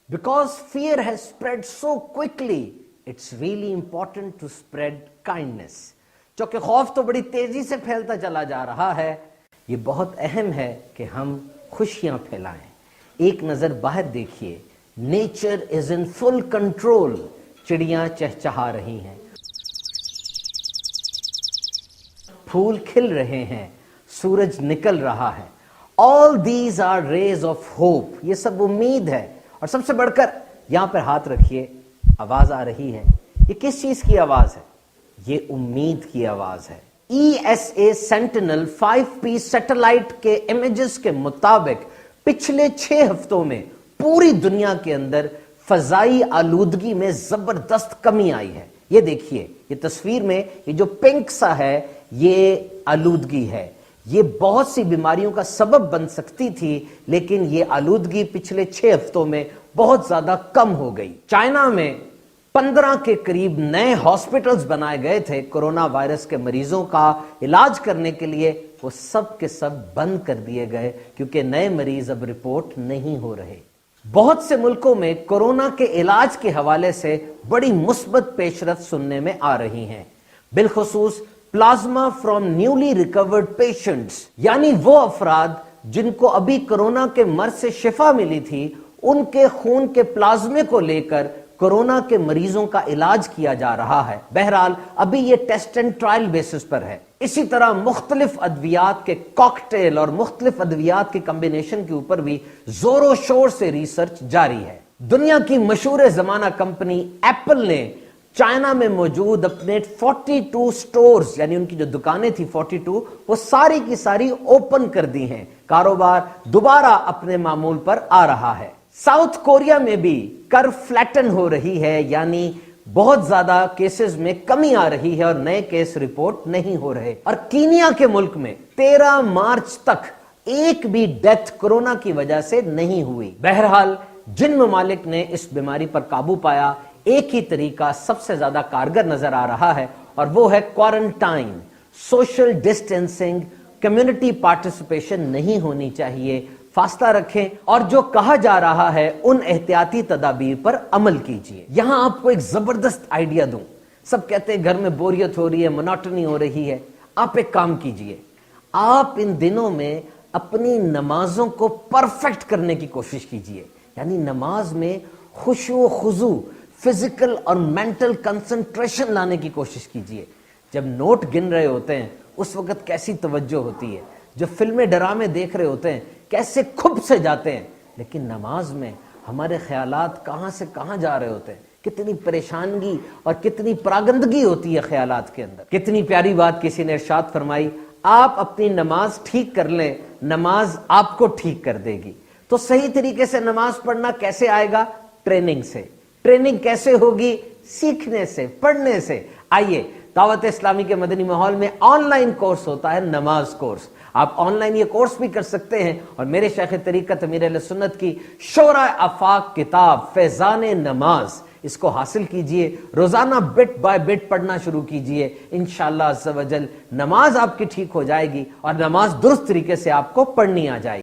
Because fear has spread so quickly, it's really important to spread kindness. چونکہ خوف تو بڑی تیزی سے پھیلتا چلا جا رہا ہے، یہ بہت اہم ہے کہ ہم خوشیاں پھیلائیں. ایک نظر باہر دیکھیے، nature is in full control. چڑیاں چہچہا رہی ہیں، پھول کھل رہے ہیں، سورج نکل رہا ہے. All these are rays of hope. یہ سب امید ہے. اور سب سے بڑھ کر یہاں پر ہاتھ رکھیے، آواز آ رہی ہے. یہ کس چیز کی آواز ہے؟ یہ امید کی آواز ہے. ESA سینٹینل 5P سیٹلائٹ کے امیجز کے مطابق پچھلے 6 ہفتوں میں پوری دنیا کے اندر فضائی آلودگی میں زبردست کمی آئی ہے. یہ دیکھیے، یہ تصویر میں یہ جو پنک سا ہے، یہ آلودگی ہے. یہ بہت سی بیماریوں کا سبب بن سکتی تھی، لیکن یہ آلودگی پچھلے 6 ہفتوں میں بہت زیادہ کم ہو گئی. چائنا میں 15 کے قریب نئے ہاسپٹلز بنائے گئے تھے کورونا وائرس کے مریضوں کا علاج کرنے کے لیے. وہ سب کے سب بند کر دیے گئے کیونکہ نئے مریض اب رپورٹ نہیں ہو رہے. بہت سے ملکوں میں کورونا کے علاج کے حوالے سے بڑی مثبت پیش رفت سننے میں آ رہی ہیں، بالخصوص plasma from newly recovered patients, یعنی وہ افراد جن کو ابھی کورونا کے مرض سے شفا ملی تھی، ان کے خون کے پلازمے کو لے کر کورونا کے مریضوں کا علاج کیا جا رہا ہے. بہرحال ابھی یہ ٹیسٹ اینڈ ٹرائل بیسس پر ہے. اسی طرح مختلف ادویات کے کاکٹیل اور مختلف ادویات کے کمبینیشن کے اوپر بھی زور و شور سے ریسرچ جاری ہے. دنیا کی مشہور زمانہ کمپنی ایپل نے چائنا میں موجود اپنے 42 سٹورز، یعنی ان کی جو دکانیں تھی 42، وہ ساری کی ساری اوپن کر دی ہیں. کاروبار دوبارہ اپنے معمول پر آ رہا ہے. ساؤتھ کوریا میں بھی کرو فلیٹن ہو رہی ہے، یعنی بہت زیادہ کیسز میں کمی آ رہی ہے اور نئے کیس رپورٹ نہیں ہو رہے. اور کینیا کے ملک میں 13 مارچ تک ایک بھی ڈیتھ کورونا کی وجہ سے نہیں ہوئی. بہرحال جن ممالک نے اس بیماری پر قابو پایا، ایک ہی طریقہ سب سے زیادہ کارگر نظر آ رہا ہے، اور وہ ہے quarantine. Social distancing, community participation نہیں ہونی چاہیے. فاصلہ رکھیں اور جو کہا جا رہا ہے ان احتیاطی تدابیر پر عمل کیجیے. یہاں آپ کو ایک زبردست آئیڈیا دوں. سب کہتے ہیں گھر میں بوریت ہو رہی ہے، مناٹنی ہو رہی ہے. آپ ایک کام کیجیے، آپ ان دنوں میں اپنی نمازوں کو پرفیکٹ کرنے کی کوشش کیجیے. یعنی نماز میں خشوع و خضوع، فزیکل اور مینٹل کنسنٹریشن لانے کی کوشش کیجیے. جب نوٹ گن رہے ہوتے ہیں اس وقت کیسی توجہ ہوتی ہے، جو فلمیں ڈرامے دیکھ رہے ہوتے ہیں کیسے کھپ سے جاتے ہیں، لیکن نماز میں ہمارے خیالات کہاں سے کہاں جا رہے ہوتے ہیں. کتنی پریشانگی اور کتنی پراگندگی ہوتی ہے خیالات کے اندر. کتنی پیاری بات کسی نے ارشاد فرمائی، آپ اپنی نماز ٹھیک کر لیں، نماز آپ کو ٹھیک کر دے گی. تو صحیح طریقے سے نماز پڑھنا کیسے آئے گا؟ ٹریننگ سے. ٹریننگ کیسے ہوگی؟ سیکھنے سے، پڑھنے سے. آئیے، دعوت اسلامی کے مدنی ماحول میں آن لائن کورس ہوتا ہے، نماز کورس. آپ آن لائن یہ کورس بھی کر سکتے ہیں، اور میرے شیخ طریقت امیر اہل سنت کی شورى آفاق کتاب فیضان نماز، اس کو حاصل کیجئے. روزانہ بٹ بائی بٹ پڑھنا شروع کیجئے. انشاءاللہ عز و جل نماز آپ کی ٹھیک ہو جائے گی، اور نماز درست طریقے سے آپ کو پڑھنی آ جائے گی.